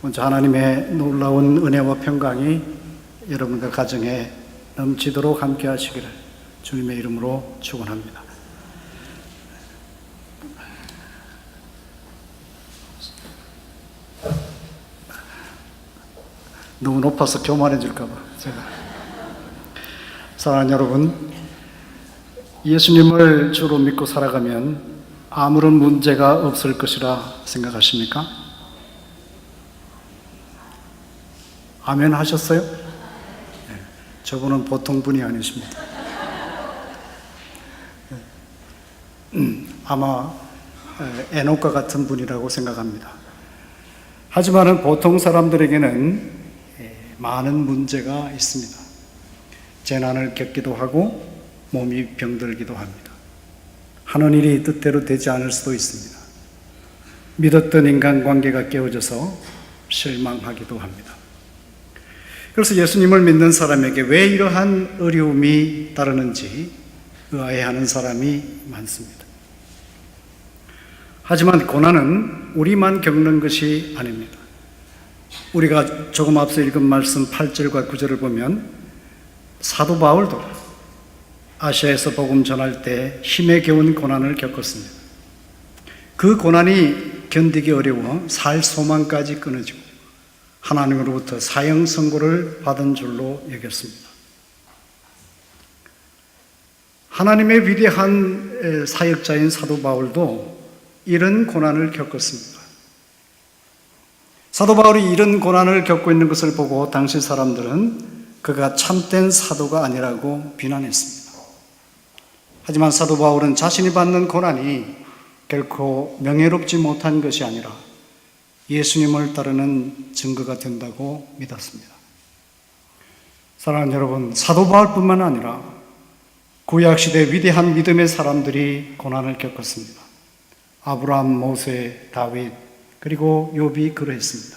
먼저 하나님의 놀라운 은혜와 평강이 여러분들 가정에 넘치도록 함께 하시기를 주님의 이름으로 축원합니다. 너무 높아서 교만해 줄까 봐 제가. 사랑하는 여러분, 예수님을 주로 믿고 살아가면 아무런 문제가 없을 것이라 생각하십니까? 아멘 하셨어요? 네, 저분은 보통 분이 아니십니다. 아마 에녹과 같은 분이라고 생각합니다. 하지만 보통 사람들에게는 많은 문제가 있습니다. 재난을 겪기도 하고 몸이 병들기도 합니다. 하는 일이 뜻대로 되지 않을 수도 있습니다. 믿었던 인간관계가 깨어져서 실망하기도 합니다. 그래서 예수님을 믿는 사람에게 왜 이러한 어려움이 따르는지 의아해하는 사람이 많습니다. 하지만 고난은 우리만 겪는 것이 아닙니다. 우리가 조금 앞서 읽은 말씀 8절과 9절을 보면 사도 바울도 아시아에서 복음 전할 때 힘에 겨운 고난을 겪었습니다. 그 고난이 견디기 어려워 살 소망까지 끊어지고 하나님으로부터 사형 선고를 받은 줄로 여겼습니다. 하나님의 위대한 사역자인 사도 바울도 이런 고난을 겪었습니다. 사도 바울이 이런 고난을 겪고 있는 것을 보고 당시 사람들은 그가 참된 사도가 아니라고 비난했습니다. 하지만 사도 바울은 자신이 받는 고난이 결코 명예롭지 못한 것이 아니라 예수님을 따르는 증거가 된다고 믿었습니다. 사랑하는 여러분, 사도 바울뿐만 아니라 구약시대 위대한 믿음의 사람들이 고난을 겪었습니다. 아브라함, 모세, 다윗, 그리고 욥이 그러했습니다.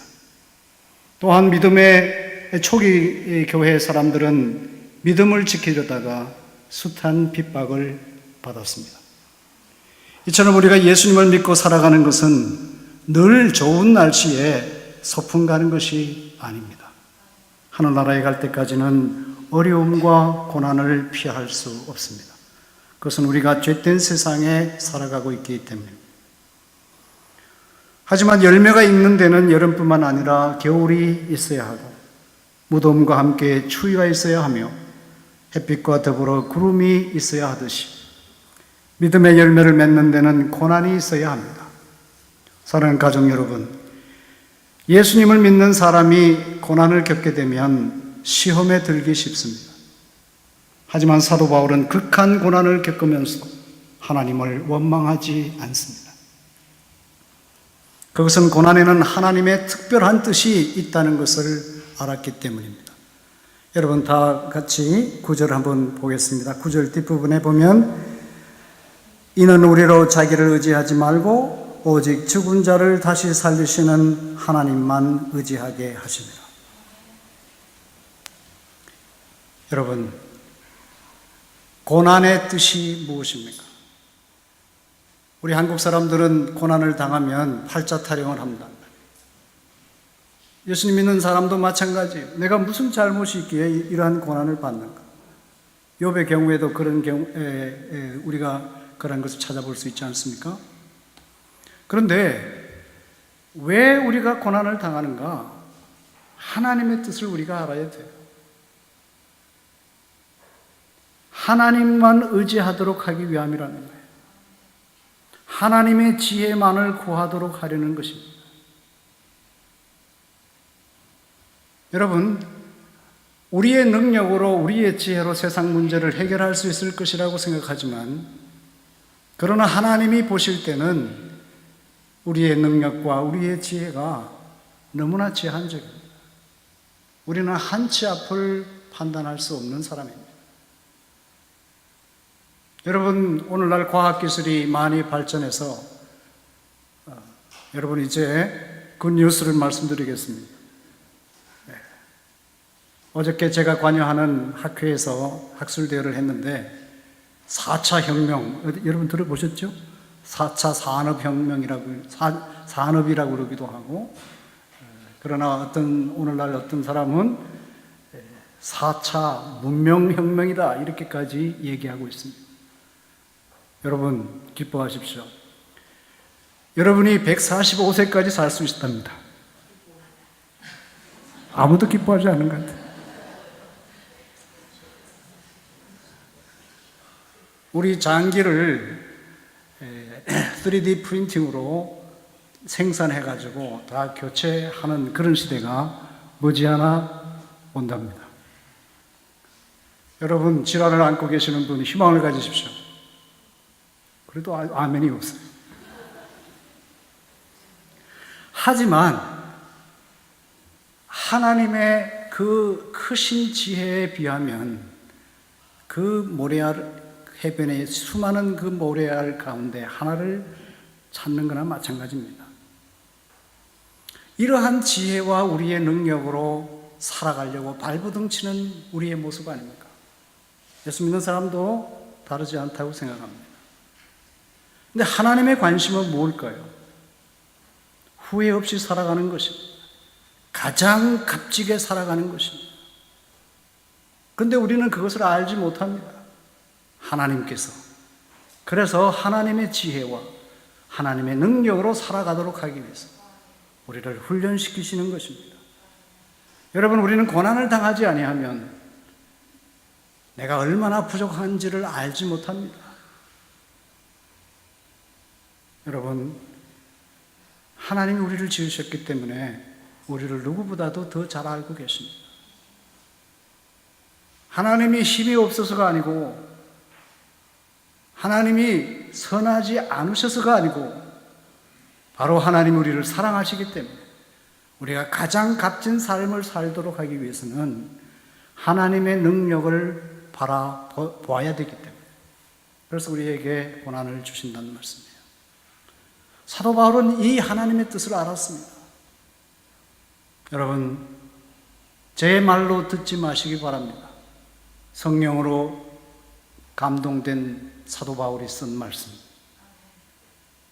또한 믿음의 초기 교회 사람들은 믿음을 지키려다가 숱한 핍박을 받았습니다. 이처럼 우리가 예수님을 믿고 살아가는 것은 늘 좋은 날씨에 소풍 가는 것이 아닙니다. 하늘나라에 갈 때까지는 어려움과 고난을 피할 수 없습니다. 그것은 우리가 죄된 세상에 살아가고 있기 때문입니다. 하지만 열매가 익는 데는 여름뿐만 아니라 겨울이 있어야 하고 무덤과 함께 추위가 있어야 하며 햇빛과 더불어 구름이 있어야 하듯이 믿음의 열매를 맺는 데는 고난이 있어야 합니다. 사랑하는 가족 여러분, 예수님을 믿는 사람이 고난을 겪게 되면 시험에 들기 쉽습니다. 하지만 사도 바울은 극한 고난을 겪으면서 하나님을 원망하지 않습니다. 그것은 고난에는 하나님의 특별한 뜻이 있다는 것을 알았기 때문입니다. 여러분 다 같이 9절 한번 보겠습니다. 9절 뒷부분에 보면 이는 우리로 자기를 의지하지 말고 오직 죽은 자를 다시 살리시는 하나님만 의지하게 하십니다. 여러분, 고난의 뜻이 무엇입니까? 우리 한국 사람들은 고난을 당하면 팔자 타령을 합니다. 예수님 믿는 사람도 마찬가지예요. 내가 무슨 잘못이 있기에 이러한 고난을 받는가? 욥의 경우에도 그런 경우에 우리가 그런 것을 찾아볼 수 있지 않습니까? 그런데 왜 우리가 고난을 당하는가? 하나님의 뜻을 우리가 알아야 돼요. 하나님만 의지하도록 하기 위함이라는 거예요. 하나님의 지혜만을 구하도록 하려는 것입니다. 여러분, 우리의 능력으로 우리의 지혜로 세상 문제를 해결할 수 있을 것이라고 생각하지만 그러나 하나님이 보실 때는 우리의 능력과 우리의 지혜가 너무나 제한적입니다. 우리는 한치 앞을 판단할 수 없는 사람입니다. 여러분, 오늘날 과학기술이 많이 발전해서 여러분 이제 굿뉴스를 말씀드리겠습니다. 어저께 제가 관여하는 학회에서 학술대회를 했는데 4차 혁명, 여러분 들어보셨죠? 4차 산업혁명이라고, 산업이라고 그러기도 하고 그러나 오늘날 어떤 사람은 4차 문명혁명이다 이렇게까지 얘기하고 있습니다. 여러분 기뻐하십시오. 여러분이 145세까지 살 수 있답니다. 아무도 기뻐하지 않는 것 같아요. 우리 장기를 3D 프린팅으로 생산해가지고 다 교체하는 그런 시대가 머지않아 온답니다. 여러분 질환을 안고 계시는 분 희망을 가지십시오. 그래도 아멘이 없어요. 하지만 하나님의 그 크신 지혜에 비하면 그 모래알 해변의 수많은 그 모래알 가운데 하나를 찾는 거나 마찬가지입니다. 이러한 지혜와 우리의 능력으로 살아가려고 발버둥치는 우리의 모습 아닙니까? 예수 믿는 사람도 다르지 않다고 생각합니다. 근데 하나님의 관심은 뭘까요? 후회 없이 살아가는 것입니다. 가장 값지게 살아가는 것입니다. 그런데 우리는 그것을 알지 못합니다. 하나님께서. 그래서 하나님의 지혜와 하나님의 능력으로 살아가도록 하기 위해서 우리를 훈련시키시는 것입니다. 여러분, 우리는 고난을 당하지 아니하면 내가 얼마나 부족한지를 알지 못합니다. 여러분, 하나님이 우리를 지으셨기 때문에 우리를 누구보다도 더 잘 알고 계십니다. 하나님이 힘이 없어서가 아니고 하나님이 선하지 않으셔서가 아니고 바로 하나님이 우리를 사랑하시기 때문에 우리가 가장 값진 삶을 살도록 하기 위해서는 하나님의 능력을 바라보아야 되기 때문에 그래서 우리에게 고난을 주신다는 말씀이에요. 사도 바울은 이 하나님의 뜻을 알았습니다. 여러분, 제 말로 듣지 마시기 바랍니다. 성령으로 감동된 사도 바울이 쓴 말씀,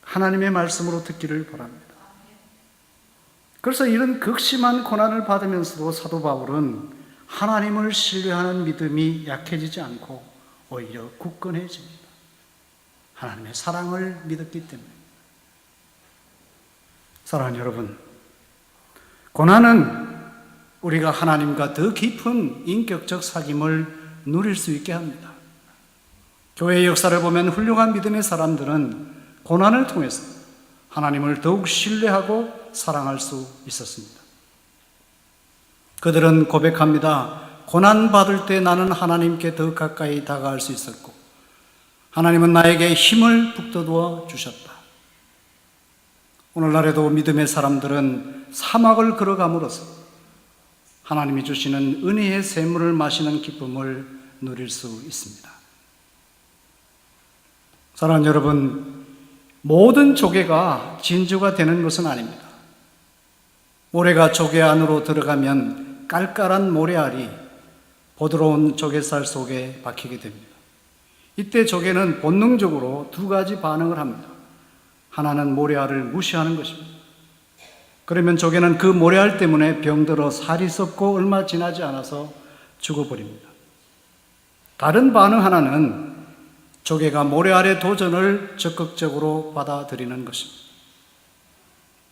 하나님의 말씀으로 듣기를 바랍니다. 그래서 이런 극심한 고난을 받으면서도 사도 바울은 하나님을 신뢰하는 믿음이 약해지지 않고 오히려 굳건해집니다. 하나님의 사랑을 믿었기 때문에. 사랑하는 여러분, 고난은 우리가 하나님과 더 깊은 인격적 사귐을 누릴 수 있게 합니다. 교회의 역사를 보면 훌륭한 믿음의 사람들은 고난을 통해서 하나님을 더욱 신뢰하고 사랑할 수 있었습니다. 그들은 고백합니다. 고난받을 때 나는 하나님께 더 가까이 다가갈 수 있었고 하나님은 나에게 힘을 북돋워 주셨다. 오늘날에도 믿음의 사람들은 사막을 걸어감으로써 하나님이 주시는 은혜의 샘물을 마시는 기쁨을 누릴 수 있습니다. 사랑하는 여러분, 모든 조개가 진주가 되는 것은 아닙니다. 모래가 조개 안으로 들어가면 깔깔한 모래알이 부드러운 조개살 속에 박히게 됩니다. 이때 조개는 본능적으로 두 가지 반응을 합니다. 하나는 모래알을 무시하는 것입니다. 그러면 조개는 그 모래알 때문에 병들어 살이 썩고 얼마 지나지 않아서 죽어버립니다. 다른 반응 하나는 조개가 모래알의 도전을 적극적으로 받아들이는 것입니다.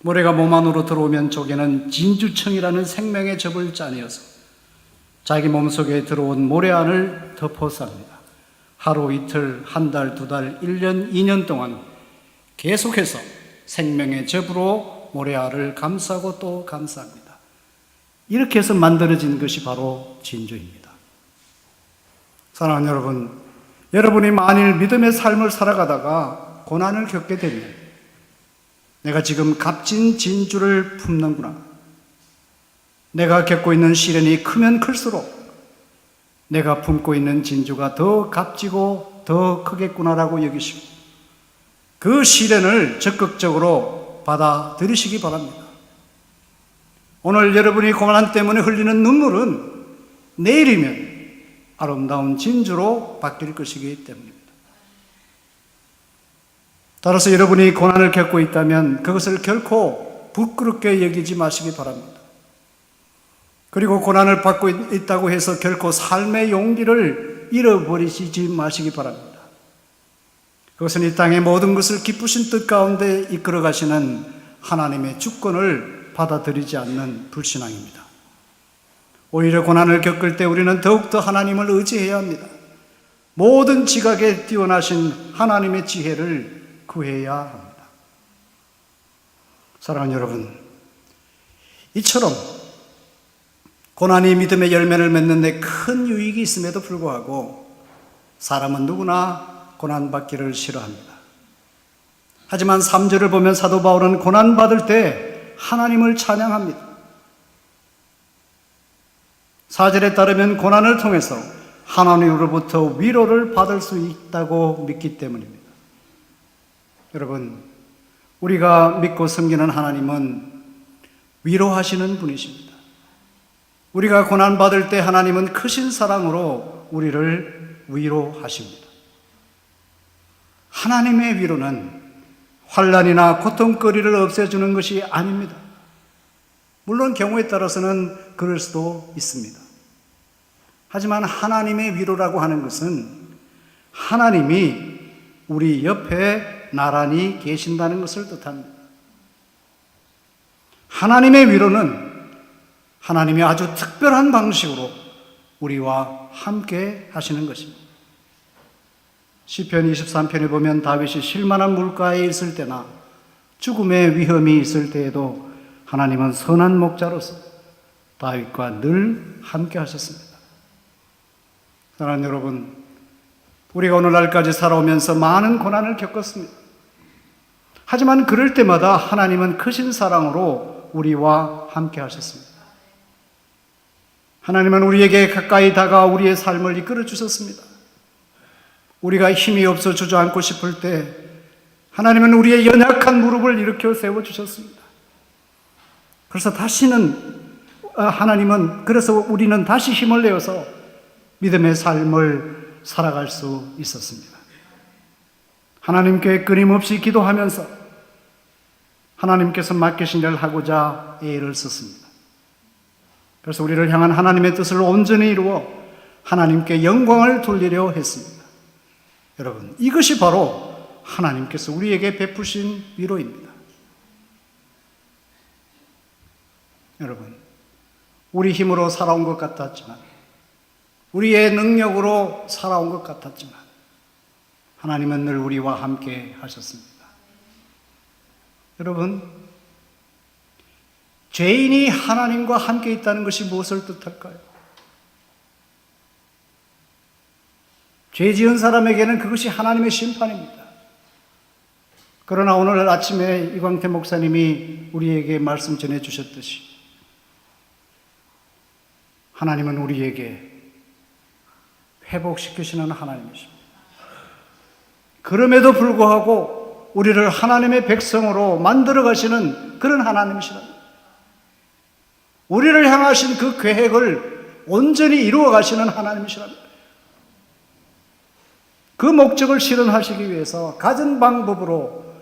모래가 몸 안으로 들어오면 조개는 진주청이라는 생명의 접을 짜내어서 자기 몸속에 들어온 모래알을 덮어쌉니다. 하루, 이틀, 한 달, 두 달, 1년, 2년 동안 계속해서 생명의 접으로 모래알을 감싸고 또 감쌉니다. 이렇게 해서 만들어진 것이 바로 진주입니다. 사랑하는 여러분, 여러분이 만일 믿음의 삶을 살아가다가 고난을 겪게 되면 내가 지금 값진 진주를 품는구나. 내가 겪고 있는 시련이 크면 클수록 내가 품고 있는 진주가 더 값지고 더 크겠구나라고 여기시고 그 시련을 적극적으로 받아들이시기 바랍니다. 오늘 여러분이 고난 때문에 흘리는 눈물은 내일이면 아름다운 진주로 바뀔 것이기 때문입니다. 따라서 여러분이 고난을 겪고 있다면 그것을 결코 부끄럽게 여기지 마시기 바랍니다. 그리고 고난을 받고 있다고 해서 결코 삶의 용기를 잃어버리시지 마시기 바랍니다. 그것은 이 땅의 모든 것을 기쁘신 뜻 가운데 이끌어 가시는 하나님의 주권을 받아들이지 않는 불신앙입니다. 오히려 고난을 겪을 때 우리는 더욱더 하나님을 의지해야 합니다. 모든 지각에 뛰어나신 하나님의 지혜를 구해야 합니다. 사랑하는 여러분, 이처럼 고난이 믿음의 열매를 맺는 데 큰 유익이 있음에도 불구하고 사람은 누구나 고난받기를 싫어합니다. 하지만 3절을 보면 사도 바울은 고난받을 때 하나님을 찬양합니다. 4절에 따르면 고난을 통해서 하나님으로부터 위로를 받을 수 있다고 믿기 때문입니다. 여러분, 우리가 믿고 섬기는 하나님은 위로하시는 분이십니다. 우리가 고난받을 때 하나님은 크신 사랑으로 우리를 위로하십니다. 하나님의 위로는 환난이나 고통거리를 없애주는 것이 아닙니다. 물론 경우에 따라서는 그럴 수도 있습니다. 하지만 하나님의 위로라고 하는 것은 하나님이 우리 옆에 나란히 계신다는 것을 뜻합니다. 하나님의 위로는 하나님이 아주 특별한 방식으로 우리와 함께 하시는 것입니다. 시편 23편에 보면 다윗이 실만한 물가에 있을 때나 죽음의 위험이 있을 때에도 하나님은 선한 목자로서 다윗과 늘 함께 하셨습니다. 사랑하는 여러분, 우리가 오늘날까지 살아오면서 많은 고난을 겪었습니다. 하지만 그럴 때마다 하나님은 크신 사랑으로 우리와 함께 하셨습니다. 하나님은 우리에게 가까이 다가와 우리의 삶을 이끌어 주셨습니다. 우리가 힘이 없어 주저앉고 싶을 때 하나님은 우리의 연약한 무릎을 일으켜 세워주셨습니다. 그래서 우리는 다시 힘을 내어서 믿음의 삶을 살아갈 수 있었습니다. 하나님께 끊임없이 기도하면서 하나님께서 맡기신 일을 하고자 애를 썼습니다. 그래서 우리를 향한 하나님의 뜻을 온전히 이루어 하나님께 영광을 돌리려 했습니다. 여러분, 이것이 바로 하나님께서 우리에게 베푸신 위로입니다. 여러분, 우리 힘으로 살아온 것 같았지만, 우리의 능력으로 살아온 것 같았지만, 하나님은 늘 우리와 함께 하셨습니다. 여러분, 죄인이 하나님과 함께 있다는 것이 무엇을 뜻할까요? 죄 지은 사람에게는 그것이 하나님의 심판입니다. 그러나 오늘 아침에 이광태 목사님이 우리에게 말씀 전해주셨듯이 하나님은 우리에게 회복시키시는 하나님이십니다. 그럼에도 불구하고 우리를 하나님의 백성으로 만들어 가시는 그런 하나님이시랍니다. 우리를 향하신 그 계획을 온전히 이루어 가시는 하나님이시랍니다. 그 목적을 실현하시기 위해서 가진 방법으로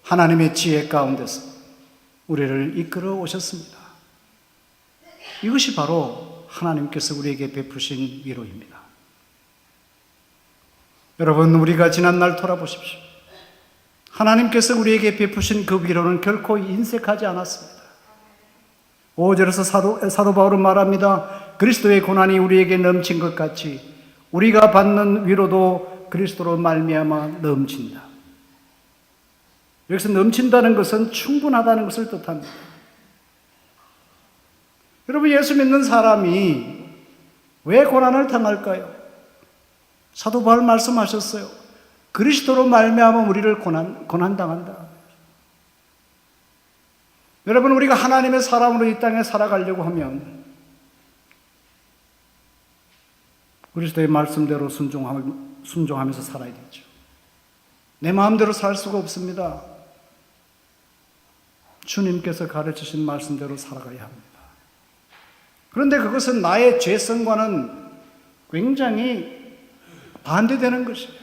하나님의 지혜 가운데서 우리를 이끌어 오셨습니다. 이것이 바로 하나님께서 우리에게 베푸신 위로입니다. 여러분, 우리가 지난날 돌아보십시오. 하나님께서 우리에게 베푸신 그 위로는 결코 인색하지 않았습니다. 5절에서 사도 바울은 말합니다. 그리스도의 고난이 우리에게 넘친 것 같이 우리가 받는 위로도 그리스도로 말미암아 넘친다. 여기서 넘친다는 것은 충분하다는 것을 뜻합니다. 여러분, 예수 믿는 사람이 왜 고난을 당할까요? 사도 바울 말씀하셨어요. 그리스도로 말미암아 우리를 고난당한다. 여러분, 우리가 하나님의 사람으로 이 땅에 살아가려고 하면 그리스도의 말씀대로 순종하면서 살아야 되죠. 내 마음대로 살 수가 없습니다. 주님께서 가르치신 말씀대로 살아가야 합니다. 그런데 그것은 나의 죄성과는 굉장히 반대되는 것이에요.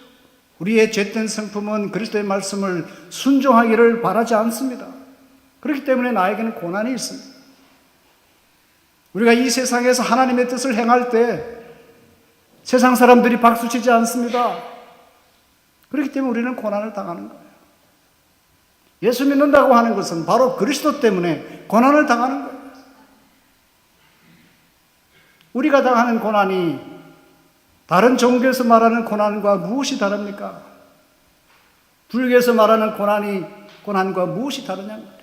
우리의 죄된 성품은 그리스도의 말씀을 순종하기를 바라지 않습니다. 그렇기 때문에 나에게는 고난이 있습니다. 우리가 이 세상에서 하나님의 뜻을 행할 때 세상 사람들이 박수치지 않습니다. 그렇기 때문에 우리는 고난을 당하는 거예요. 예수 믿는다고 하는 것은 바로 그리스도 때문에 고난을 당하는 거예요. 우리가 당하는 고난이 다른 종교에서 말하는 고난과 무엇이 다릅니까? 불교에서 말하는 고난과 무엇이 다르냐?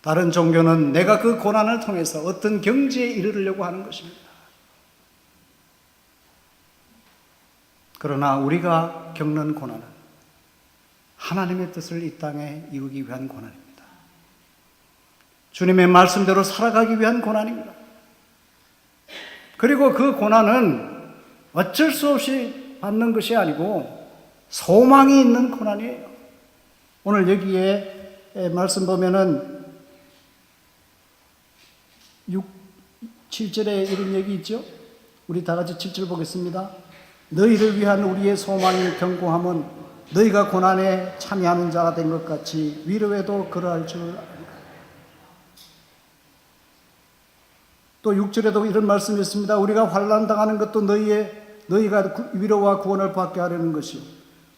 다른 종교는 내가 그 고난을 통해서 어떤 경지에 이르려고 하는 것입니다. 그러나 우리가 겪는 고난은 하나님의 뜻을 이 땅에 이루기 위한 고난입니다. 주님의 말씀대로 살아가기 위한 고난입니다. 그리고 그 고난은 어쩔 수 없이 받는 것이 아니고 소망이 있는 고난이에요. 오늘 여기에 말씀 보면은 7절에 이런 얘기 있죠? 우리 다 같이 7절 보겠습니다. 너희를 위한 우리의 소망이 견고함은 너희가 고난에 참여하는 자가 된 것 같이 위로에도 그러할 줄 압니다. 또 6절에도 이런 말씀이 있습니다. 우리가 환난 당하는 것도 너희가 위로와 구원을 받게 하려는 것이요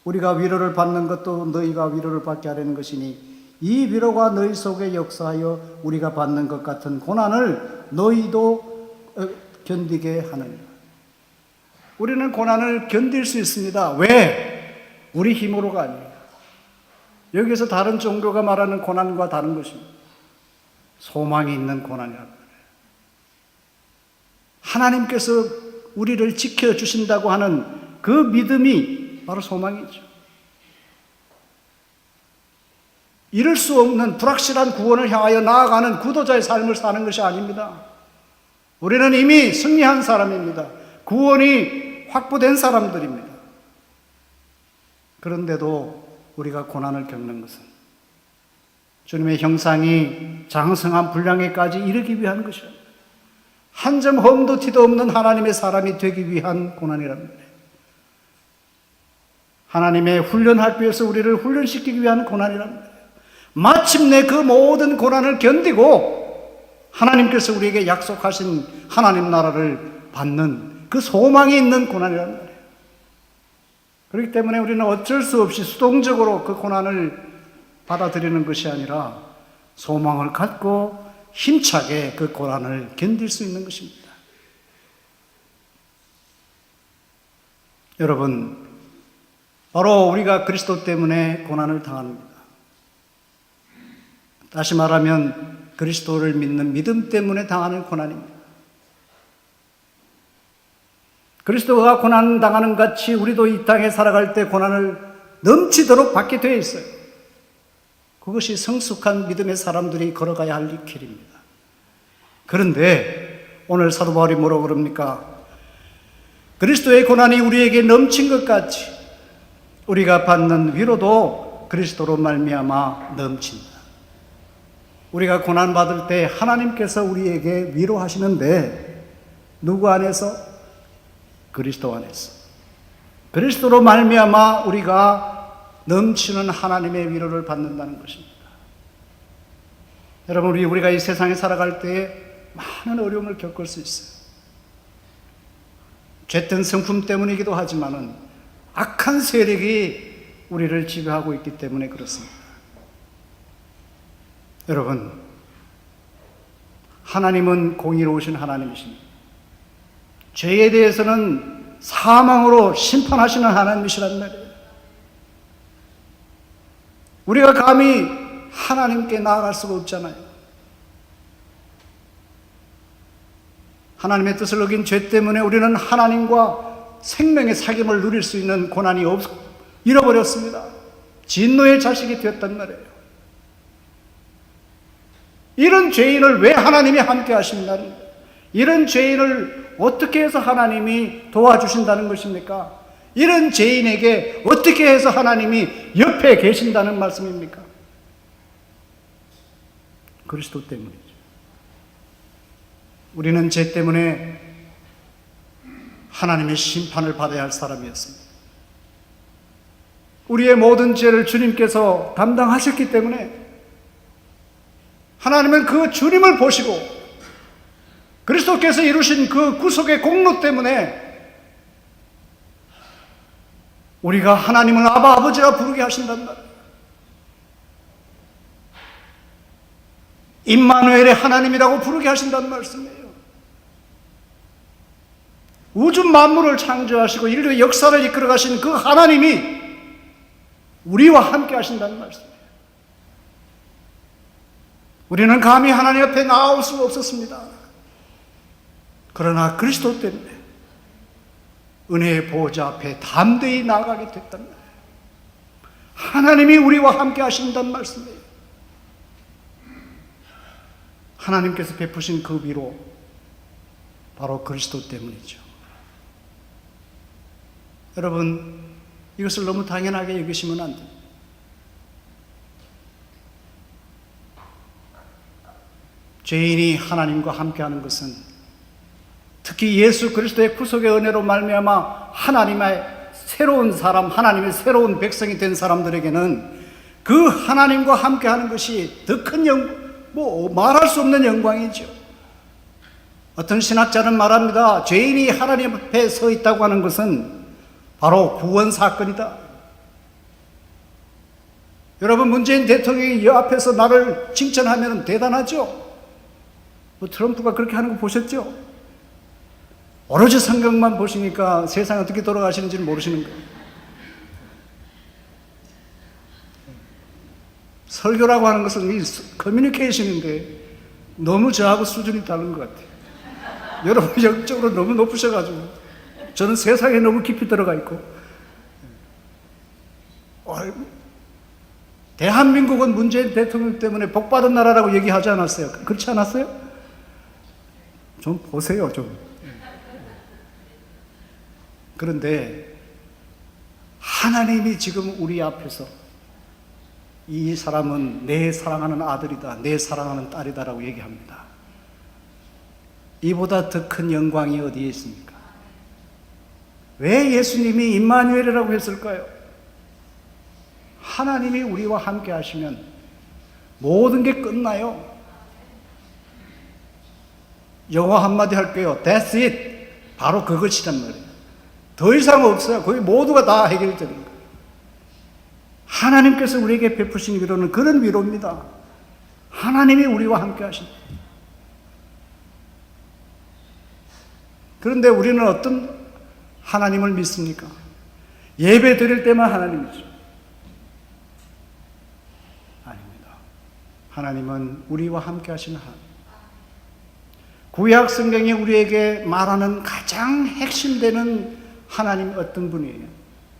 우리가 위로를 받는 것도 너희가 위로를 받게 하려는 것이니 이 위로가 너희 속에 역사하여 우리가 받는 것 같은 고난을 너희도 견디게 하느니라. 우리는 고난을 견딜 수 있습니다. 왜? 우리 힘으로가 아니에요. 여기서 다른 종교가 말하는 고난과 다른 것입니다. 소망이 있는 고난이라고 해요. 하나님께서 우리를 지켜주신다고 하는 그 믿음이 바로 소망이죠. 이룰 수 없는 불확실한 구원을 향하여 나아가는 구도자의 삶을 사는 것이 아닙니다. 우리는 이미 승리한 사람입니다. 구원이 확보된 사람들입니다. 그런데도 우리가 고난을 겪는 것은 주님의 형상이 장성한 분량에까지 이르기 위한 것입니다. 한 점 흠도 티도 없는 하나님의 사람이 되기 위한 고난이랍니다. 하나님의 훈련학교에서 우리를 훈련시키기 위한 고난이랍니다. 마침내 그 모든 고난을 견디고 하나님께서 우리에게 약속하신 하나님 나라를 받는 그 소망이 있는 고난이란 말이에요. 그렇기 때문에 우리는 어쩔 수 없이 수동적으로 그 고난을 받아들이는 것이 아니라 소망을 갖고 힘차게 그 고난을 견딜 수 있는 것입니다. 여러분, 바로 우리가 그리스도 때문에 고난을 당합니다. 다시 말하면 그리스도를 믿는 믿음 때문에 당하는 고난입니다. 그리스도가 고난 당하는 같이 우리도 이 땅에 살아갈 때 고난을 넘치도록 받게 되어 있어요. 그것이 성숙한 믿음의 사람들이 걸어가야 할 길입니다. 그런데 오늘 사도 바울이 뭐라고 그럽니까? 그리스도의 고난이 우리에게 넘친 것 같이 우리가 받는 위로도 그리스도로 말미암아 넘친다. 우리가 고난받을 때 하나님께서 우리에게 위로하시는데 누구 안에서? 그리스도 안에서. 그리스도로 말미암아 우리가 넘치는 하나님의 위로를 받는다는 것입니다. 여러분, 우리가 이 세상에 살아갈 때에 많은 어려움을 겪을 수 있어요. 죄된 성품 때문이기도 하지만은 악한 세력이 우리를 지배하고 있기 때문에 그렇습니다. 여러분, 하나님은 공의로우신 하나님이십니다. 죄에 대해서는 사망으로 심판하시는 하나님이시란 말이에요. 우리가 감히 하나님께 나아갈 수가 없잖아요. 하나님의 뜻을 어긴 죄 때문에 우리는 하나님과 생명의 사귐을 누릴 수 있는 고난이 잃어버렸습니다. 진노의 자식이 되었단 말이에요. 이런 죄인을 왜 하나님이 함께 하신다는 거예요? 이런 죄인을 어떻게 해서 하나님이 도와주신다는 것입니까? 이런 죄인에게 어떻게 해서 하나님이 옆에 계신다는 말씀입니까? 그리스도 때문이죠. 우리는 죄 때문에 하나님의 심판을 받아야 할 사람이었습니다. 우리의 모든 죄를 주님께서 담당하셨기 때문에 하나님은 그 주님을 보시고 그리스도께서 이루신 그 구속의 공로 때문에 우리가 하나님을 아바 아버지라 부르게 하신단 말이에요. 임마누엘의 하나님이라고 부르게 하신다는 말씀이에요. 우주 만물을 창조하시고 인류의 역사를 이끌어 가신 그 하나님이 우리와 함께 하신다는 말씀이에요. 우리는 감히 하나님 앞에 나아올 수가 없었습니다. 그러나 그리스도 때문에 은혜의 보호자 앞에 담대히 나아가게 됐단 말이에요. 하나님이 우리와 함께 하신다는 말씀이에요. 하나님께서 베푸신 그 위로 바로 그리스도 때문이죠. 여러분, 이것을 너무 당연하게 여기시면 안 됩니다. 죄인이 하나님과 함께하는 것은 특히 예수 그리스도의 구속의 은혜로 말미암아 하나님의 새로운 사람, 하나님의 새로운 백성이 된 사람들에게는 그 하나님과 함께하는 것이 더 큰 말할 수 없는 영광이죠. 어떤 신학자는 말합니다. 죄인이 하나님 앞에 서 있다고 하는 것은 바로 구원 사건이다. 여러분, 문재인 대통령이 이 앞에서 나를 칭찬하면 대단하죠. 트럼프가 그렇게 하는 거 보셨죠? 오로지 성경만 보시니까 세상이 어떻게 돌아가시는지를 모르시는 거예요. 설교라고 하는 것은 이 커뮤니케이션인데 너무 저하고 수준이 다른 것 같아요. 여러분 영적으로 너무 높으셔가지고 저는 세상에 너무 깊이 들어가 있고, 대한민국은 문재인 대통령 때문에 복받은 나라라고 얘기하지 않았어요? 그렇지 않았어요? 좀 보세요, 좀. 그런데 하나님이 지금 우리 앞에서 이 사람은 내 사랑하는 아들이다, 내 사랑하는 딸이다라고 얘기합니다. 이보다 더 큰 영광이 어디에 있습니까? 왜 예수님이 임마누엘이라고 했을까요? 하나님이 우리와 함께 하시면 모든 게 끝나요. 영어 한마디 할게요. That's it. 바로 그것이란 말이에요. 더 이상 없어요. 거의 모두가 다 해결되는 거예요. 하나님께서 우리에게 베푸신 위로는 그런 위로입니다. 하나님이 우리와 함께 하신다. 그런데 우리는 어떤 하나님을 믿습니까? 예배 드릴 때만 하나님이죠. 아닙니다. 하나님은 우리와 함께 하시는 하나님. 구약 성경이 우리에게 말하는 가장 핵심되는 하나님 어떤 분이에요?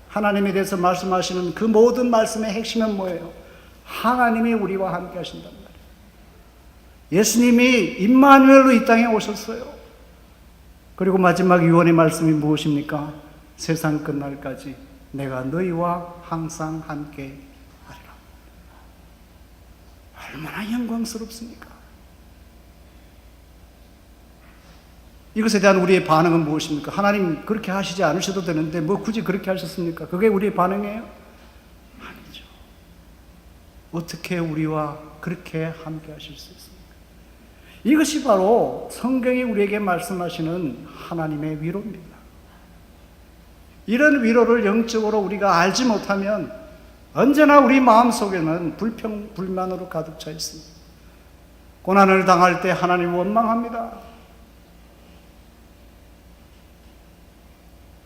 하나님에 대해서 말씀하시는 그 모든 말씀의 핵심은 뭐예요? 하나님이 우리와 함께 하신단 말이에요. 예수님이 임마누엘로 이 땅에 오셨어요. 그리고 마지막 유언의 말씀이 무엇입니까? 세상 끝날까지 내가 너희와 항상 함께 하리라. 얼마나 영광스럽습니까? 이것에 대한 우리의 반응은 무엇입니까? 하나님 그렇게 하시지 않으셔도 되는데 뭐 굳이 그렇게 하셨습니까? 그게 우리의 반응이에요? 아니죠. 어떻게 우리와 그렇게 함께 하실 수 있습니까? 이것이 바로 성경이 우리에게 말씀하시는 하나님의 위로입니다. 이런 위로를 영적으로 우리가 알지 못하면 언제나 우리 마음속에는 불만으로 가득 차 있습니다. 고난을 당할 때 하나님 원망합니다.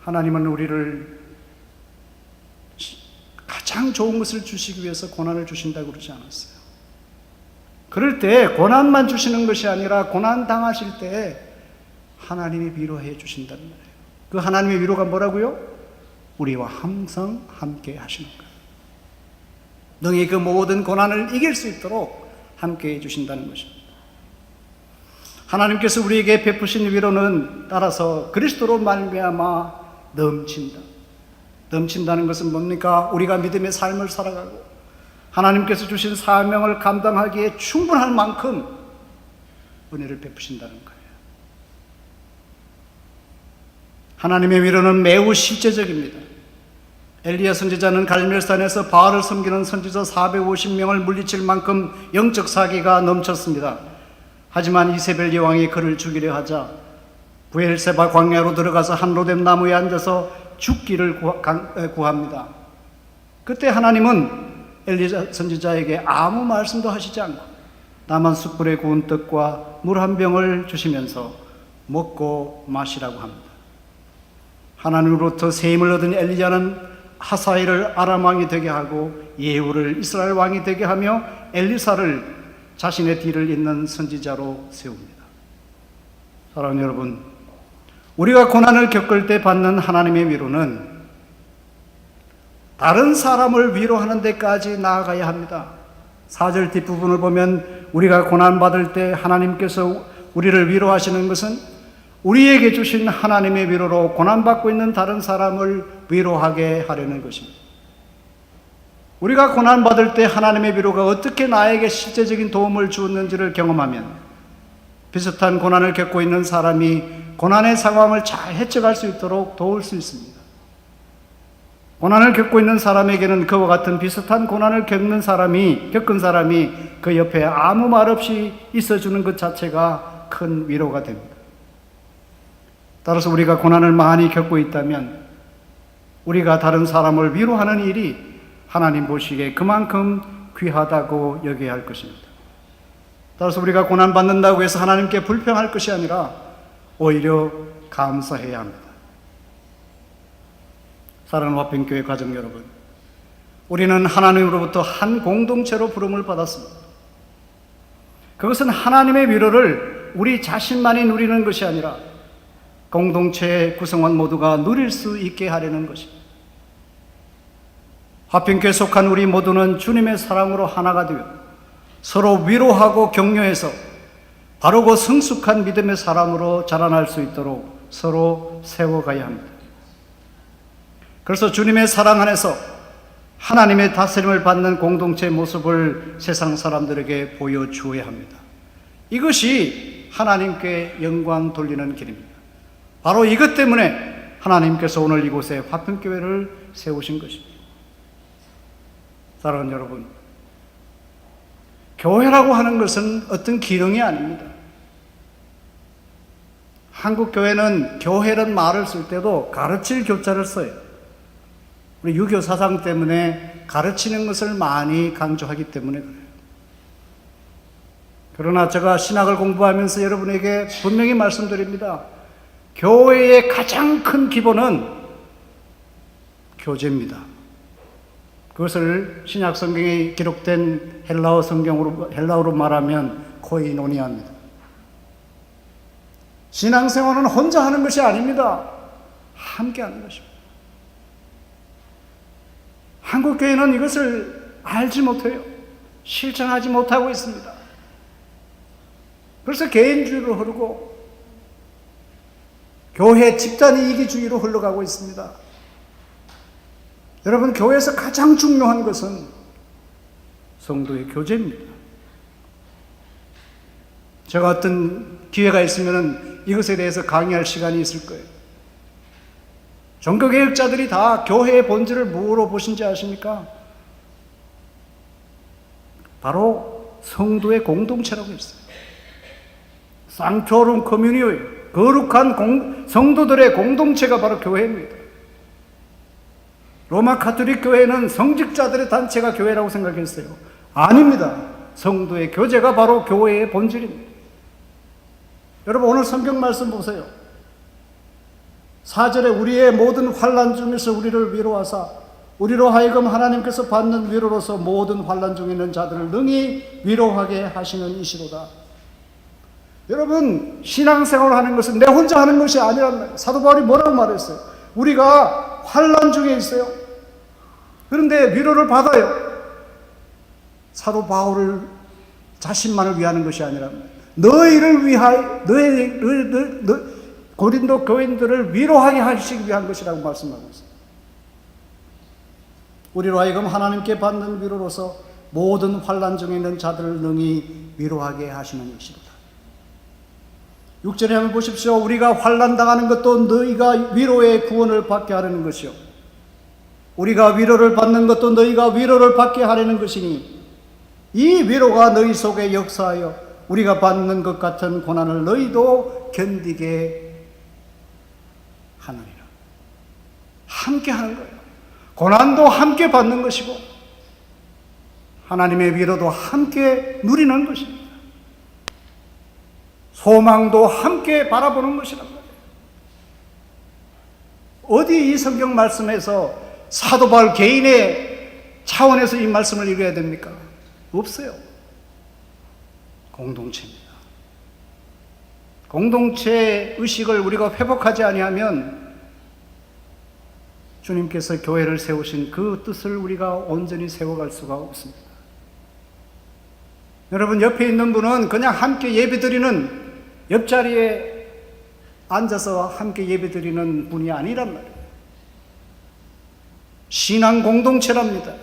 하나님은 우리를 가장 좋은 것을 주시기 위해서 고난을 주신다고 그러지 않았어요. 그럴 때 고난만 주시는 것이 아니라 고난 당하실 때 하나님이 위로해 주신다는 말이에요. 그 하나님의 위로가 뭐라고요? 우리와 항상 함께 하시는 거예요. 능히 그 모든 고난을 이길 수 있도록 함께 해 주신다는 것입니다. 하나님께서 우리에게 베푸신 위로는 따라서 그리스도로 말미암아 넘친다. 넘친다는 것은 뭡니까? 우리가 믿음의 삶을 살아가고 하나님께서 주신 사명을 감당하기에 충분할 만큼 은혜를 베푸신다는 거예요. 하나님의 위로는 매우 실제적입니다. 엘리야 선지자는 갈멜산에서 바알을 섬기는 선지자 450명을 물리칠 만큼 영적 사기가 넘쳤습니다. 하지만 이세벨 여왕이 그를 죽이려 하자 부엘세바 광야로 들어가서 한 로뎀 나무에 앉아서 죽기를 구합니다. 그때 하나님은 엘리야 선지자에게 아무 말씀도 하시지 않고 다만 숯불에 구운 떡과 물 한 병을 주시면서 먹고 마시라고 합니다. 하나님으로부터 새 힘을 얻은 엘리야는 하사엘을 아람 왕이 되게 하고 예후를 이스라엘 왕이 되게 하며 엘리사를 자신의 뒤를 잇는 선지자로 세웁니다. 사랑하는 여러분, 우리가 고난을 겪을 때 받는 하나님의 위로는 다른 사람을 위로하는 데까지 나아가야 합니다. 4절 뒷부분을 보면 우리가 고난받을 때 하나님께서 우리를 위로하시는 것은 우리에게 주신 하나님의 위로로 고난받고 있는 다른 사람을 위로하게 하려는 것입니다. 우리가 고난받을 때 하나님의 위로가 어떻게 나에게 실제적인 도움을 주었는지를 경험하면 비슷한 고난을 겪고 있는 사람이 고난의 상황을 잘 헤쳐갈 수 있도록 도울 수 있습니다. 고난을 겪고 있는 사람에게는 그와 같은 비슷한 고난을 겪은 사람이 그 옆에 아무 말 없이 있어주는 것 자체가 큰 위로가 됩니다. 따라서 우리가 고난을 많이 겪고 있다면 우리가 다른 사람을 위로하는 일이 하나님 보시기에 그만큼 귀하다고 여겨야 할 것입니다. 따라서 우리가 고난받는다고 해서 하나님께 불평할 것이 아니라 오히려 감사해야 합니다. 사랑하는 화평교회 가족 여러분, 우리는 하나님으로부터 한 공동체로 부름을 받았습니다. 그것은 하나님의 위로를 우리 자신만이 누리는 것이 아니라 공동체의 구성원 모두가 누릴 수 있게 하려는 것입니다. 화평교회에 속한 우리 모두는 주님의 사랑으로 하나가 되어 서로 위로하고 격려해서 바르고 성숙한 믿음의 사람으로 자라날 수 있도록 서로 세워가야 합니다. 그래서 주님의 사랑 안에서 하나님의 다스림을 받는 공동체의 모습을 세상 사람들에게 보여주어야 합니다. 이것이 하나님께 영광 돌리는 길입니다. 바로 이것 때문에 하나님께서 오늘 이곳에 화평교회를 세우신 것입니다. 사랑하는 여러분, 교회라고 하는 것은 어떤 기능이 아닙니다. 한국 교회는 교회란 말을 쓸 때도 가르칠 교자를 써요. 우리 유교 사상 때문에 가르치는 것을 많이 강조하기 때문에 그래요. 그러나 제가 신학을 공부하면서 여러분에게 분명히 말씀드립니다. 교회의 가장 큰 기본은 교제입니다. 그것을 신약 성경에 기록된 헬라어로 말하면 코이노니아입니다. 신앙생활은 혼자 하는 것이 아닙니다. 함께 하는 것입니다. 한국교회는 이것을 알지 못해요. 실천하지 못하고 있습니다. 그래서 개인주의로 흐르고 교회 집단 이기주의로 흘러가고 있습니다. 여러분, 교회에서 가장 중요한 것은 성도의 교제입니다. 제가 어떤 기회가 있으면 이것에 대해서 강의할 시간이 있을 거예요. 종교개혁자들이 다 교회의 본질을 뭐로 보신지 아십니까? 바로 성도의 공동체라고 했어요. 상토룸 커뮤니오예요. 거룩한 성도들의 공동체가 바로 교회입니다. 로마 가톨릭 교회는 성직자들의 단체가 교회라고 생각했어요. 아닙니다. 성도의 교제가 바로 교회의 본질입니다. 여러분, 오늘 성경 말씀 보세요. 4절에 우리의 모든 환난 중에서 우리를 위로하사 우리로 하여금 하나님께서 받는 위로로서 모든 환난 중에 있는 자들을 능히 위로하게 하시는 이시로다. 여러분, 신앙생활을 하는 것은 내 혼자 하는 것이 아니란 말이에요. 사도 바울이 뭐라고 말했어요? 우리가 환난 중에 있어요. 그런데 위로를 받아요. 사도 바울을 자신만을 위하는 것이 아니라 너희를 위하여 고린도 교인들을 위로하게 하시기 위한 것이라고 말씀하고 있습니다. 우리로 하여금 하나님께 받는 위로로서 모든 환난 중에 있는 자들을 능히 위로하게 하시는 것이로다. 6절에 한번 보십시오. 우리가 환난 당하는 것도 너희가 위로의 구원을 받게 하려는 것이요 우리가 위로를 받는 것도 너희가 위로를 받게 하려는 것이니 이 위로가 너희 속에 역사하여 우리가 받는 것 같은 고난을 너희도 견디게 하느니라. 함께 하는 거예요. 고난도 함께 받는 것이고 하나님의 위로도 함께 누리는 것입니다. 소망도 함께 바라보는 것이란 말이에요. 어디 이 성경 말씀에서 사도 바울 개인의 차원에서 이 말씀을 읽어야 됩니까? 없어요. 공동체입니다. 공동체 의식을 우리가 회복하지 아니하면 주님께서 교회를 세우신 그 뜻을 우리가 온전히 세워갈 수가 없습니다. 여러분, 옆에 있는 분은 그냥 함께 예배드리는, 옆자리에 앉아서 함께 예배드리는 분이 아니란 말이에요. 신앙 공동체랍니다.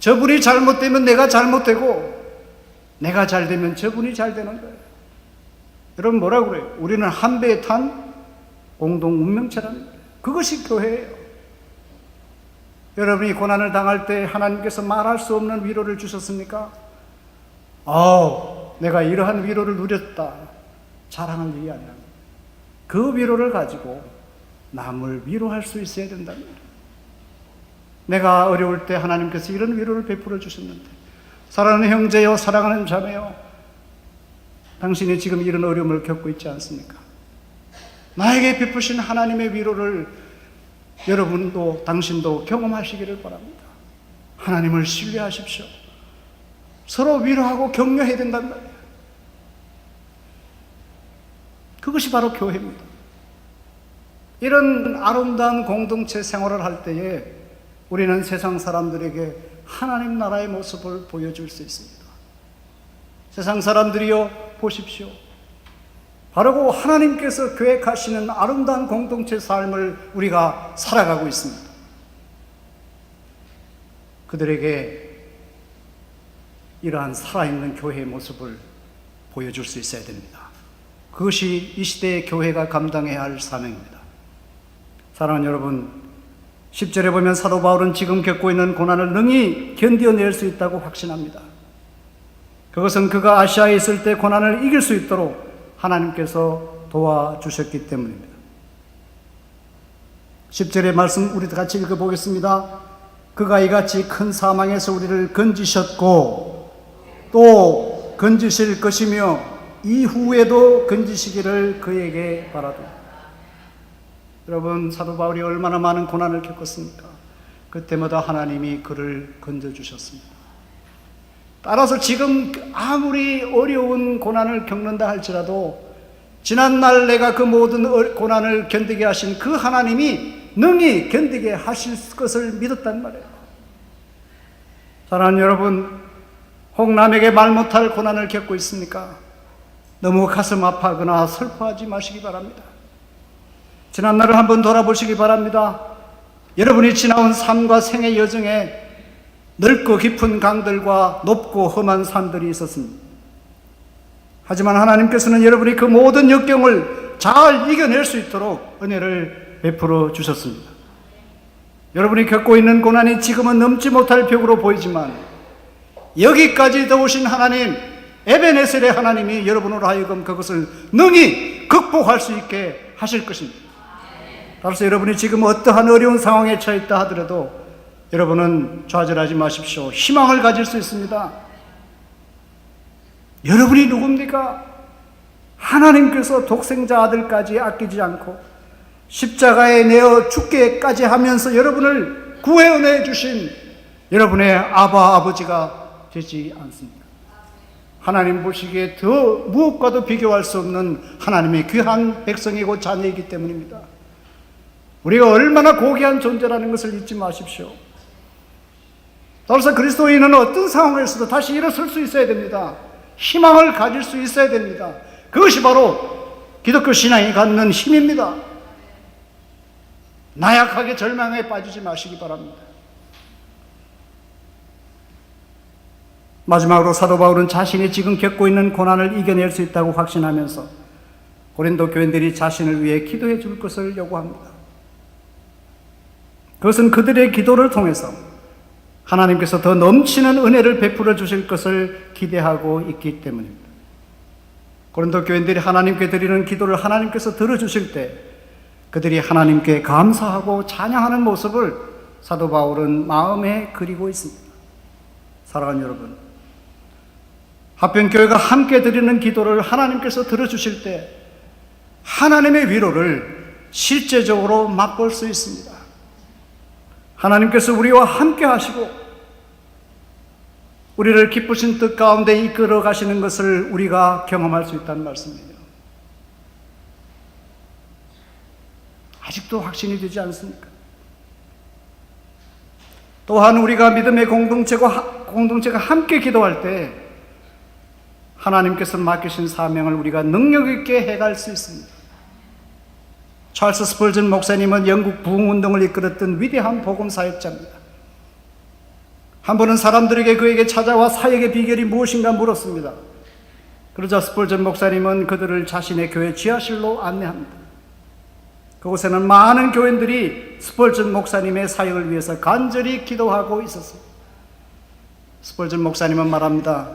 저분이 잘못되면 내가 잘못되고 내가 잘되면 저분이 잘되는 거예요. 여러분, 뭐라고 그래요? 우리는 한 배에 탄 공동 운명체라는 거예요. 그것이 교회예요. 여러분이 고난을 당할 때 하나님께서 말할 수 없는 위로를 주셨습니까? 내가 이러한 위로를 누렸다. 자랑할 일이 아니라 그 위로를 가지고 남을 위로할 수 있어야 된다는 거예요. 내가 어려울 때 하나님께서 이런 위로를 베풀어 주셨는데, 사랑하는 형제요, 사랑하는 자매요, 당신이 지금 이런 어려움을 겪고 있지 않습니까? 나에게 베푸신 하나님의 위로를 여러분도 당신도 경험하시기를 바랍니다. 하나님을 신뢰하십시오. 서로 위로하고 격려해야 된단 말이에요. 그것이 바로 교회입니다. 이런 아름다운 공동체 생활을 할 때에 우리는 세상 사람들에게 하나님 나라의 모습을 보여줄 수 있습니다. 세상 사람들이요, 보십시오. 바로 하나님께서 계획하시는 아름다운 공동체 삶을 우리가 살아가고 있습니다. 그들에게 이러한 살아있는 교회의 모습을 보여줄 수 있어야 됩니다. 그것이 이 시대의 교회가 감당해야 할 사명입니다. 사랑하는 여러분, 10절에 보면 사도 바울은 지금 겪고 있는 고난을 능히 견뎌낼 수 있다고 확신합니다. 그것은 그가 아시아에 있을 때 고난을 이길 수 있도록 하나님께서 도와주셨기 때문입니다. 10절의 말씀 우리 같이 읽어보겠습니다. 그가 이같이 큰 사망에서 우리를 건지셨고 또 건지실 것이며 이후에도 건지시기를 그에게 바라도. 여러분, 사도 바울이 얼마나 많은 고난을 겪었습니까? 그때마다 하나님이 그를 건져주셨습니다. 따라서 지금 아무리 어려운 고난을 겪는다 할지라도 지난날 내가 그 모든 고난을 견디게 하신 그 하나님이 능히 견디게 하실 것을 믿었단 말이에요. 사랑하는 여러분, 혹 남에게 말 못할 고난을 겪고 있습니까? 너무 가슴 아파하거나 슬퍼하지 마시기 바랍니다. 지난날을 한번 돌아보시기 바랍니다. 여러분이 지나온 삶과 생의 여정에 넓고 깊은 강들과 높고 험한 산들이 있었습니다. 하지만 하나님께서는 여러분이 그 모든 역경을 잘 이겨낼 수 있도록 은혜를 베풀어 주셨습니다. 여러분이 겪고 있는 고난이 지금은 넘지 못할 벽으로 보이지만 여기까지 도우신 하나님, 에베네셀의 하나님이 여러분으로 하여금 그것을 능히 극복할 수 있게 하실 것입니다. 따라서 여러분이 지금 어떠한 어려운 상황에 처했다 하더라도 여러분은 좌절하지 마십시오. 희망을 가질 수 있습니다. 여러분이 누굽니까? 하나님께서 독생자 아들까지 아끼지 않고 십자가에 내어 죽게까지 하면서 여러분을 구원해 주신 여러분의 아버지가 되지 않습니까? 하나님 보시기에 더 무엇과도 비교할 수 없는 하나님의 귀한 백성이고 자녀이기 때문입니다. 우리가 얼마나 고귀한 존재라는 것을 잊지 마십시오. 따라서 그리스도인은 어떤 상황에서도 다시 일어설 수 있어야 됩니다. 희망을 가질 수 있어야 됩니다. 그것이 바로 기독교 신앙이 갖는 힘입니다. 나약하게 절망에 빠지지 마시기 바랍니다. 마지막으로 사도 바울은 자신이 지금 겪고 있는 고난을 이겨낼 수 있다고 확신하면서 고린도 교인들이 자신을 위해 기도해 줄 것을 요구합니다. 그것은 그들의 기도를 통해서 하나님께서 더 넘치는 은혜를 베풀어 주실 것을 기대하고 있기 때문입니다. 고린도 교인들이 하나님께 드리는 기도를 하나님께서 들어주실 때 그들이 하나님께 감사하고 찬양하는 모습을 사도 바울은 마음에 그리고 있습니다. 사랑하는 여러분, 합변교회가 함께 드리는 기도를 하나님께서 들어주실 때 하나님의 위로를 실제적으로 맛볼 수 있습니다. 하나님께서 우리와 함께 하시고 우리를 기쁘신 뜻 가운데 이끌어 가시는 것을 우리가 경험할 수 있다는 말씀이에요. 아직도 확신이 되지 않습니까? 또한 우리가 믿음의 공동체가 함께 기도할 때 하나님께서 맡기신 사명을 우리가 능력 있게 해갈 수 있습니다. 찰스 스펄전 목사님은 영국 부흥운동을 이끌었던 위대한 복음사역자입니다. 한 번은 사람들에게 그에게 찾아와 사역의 비결이 무엇인가 물었습니다. 그러자 스펄전 목사님은 그들을 자신의 교회 지하실로 안내합니다. 그곳에는 많은 교인들이 스펄전 목사님의 사역을 위해서 간절히 기도하고 있었습니다. 스펄전 목사님은 말합니다.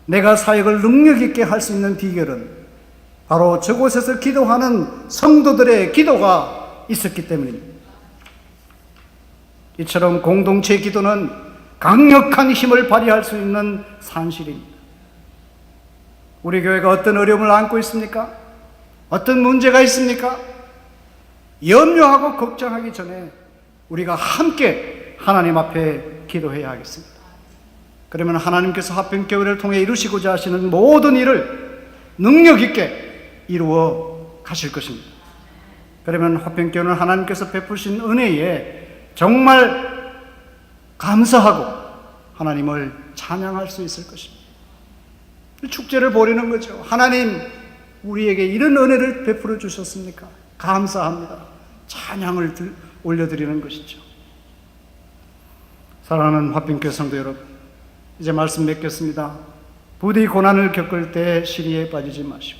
내가 사역을 능력 있게 할 수 있는 비결은 바로 저곳에서 기도하는 성도들의 기도가 있었기 때문입니다. 이처럼 공동체 기도는 강력한 힘을 발휘할 수 있는 산실입니다. 우리 교회가 어떤 어려움을 안고 있습니까? 어떤 문제가 있습니까? 염려하고 걱정하기 전에 우리가 함께 하나님 앞에 기도해야 하겠습니다. 그러면 하나님께서 합변교회를 통해 이루시고자 하시는 모든 일을 능력 있게 이루어 가실 것입니다. 그러면 합변교회는 하나님께서 베푸신 은혜에 정말 감사하고 하나님을 찬양할 수 있을 것입니다. 축제를 벌이는 거죠. 하나님, 우리에게 이런 은혜를 베풀어 주셨습니까? 감사합니다. 찬양을 올려드리는 것이죠. 사랑하는 합변교회 성도 여러분, 이제 말씀 맺겠습니다. 부디 고난을 겪을 때 시리에 빠지지 마시고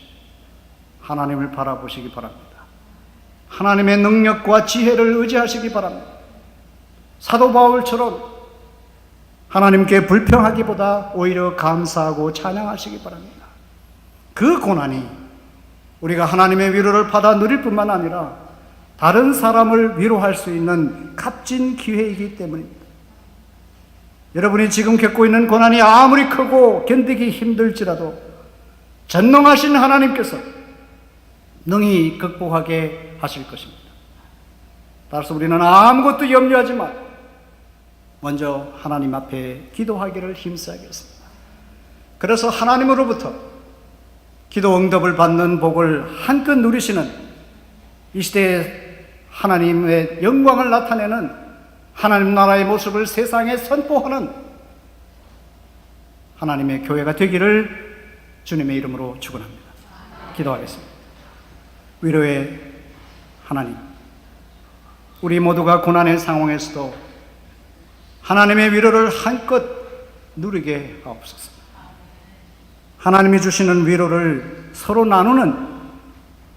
하나님을 바라보시기 바랍니다. 하나님의 능력과 지혜를 의지하시기 바랍니다. 사도 바울처럼 하나님께 불평하기보다 오히려 감사하고 찬양하시기 바랍니다. 그 고난이 우리가 하나님의 위로를 받아 누릴 뿐만 아니라 다른 사람을 위로할 수 있는 값진 기회이기 때문입니다. 여러분이 지금 겪고 있는 고난이 아무리 크고 견디기 힘들지라도 전능하신 하나님께서 능히 극복하게 하실 것입니다. 따라서 우리는 아무것도 염려하지 말고 먼저 하나님 앞에 기도하기를 힘써야겠습니다. 그래서 하나님으로부터 기도 응답을 받는 복을 한껏 누리시는 이 시대에 하나님의 영광을 나타내는 하나님 나라의 모습을 세상에 선포하는 하나님의 교회가 되기를 주님의 이름으로 축원합니다. 기도하겠습니다. 위로의 하나님, 우리 모두가 고난의 상황에서도 하나님의 위로를 한껏 누리게 하옵소서. 하나님이 주시는 위로를 서로 나누는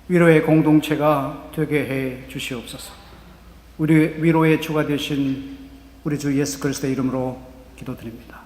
위로의 공동체가 되게 해 주시옵소서. 우리 위로의 주가 되신 우리 주 예수 그리스도의 이름으로 기도드립니다.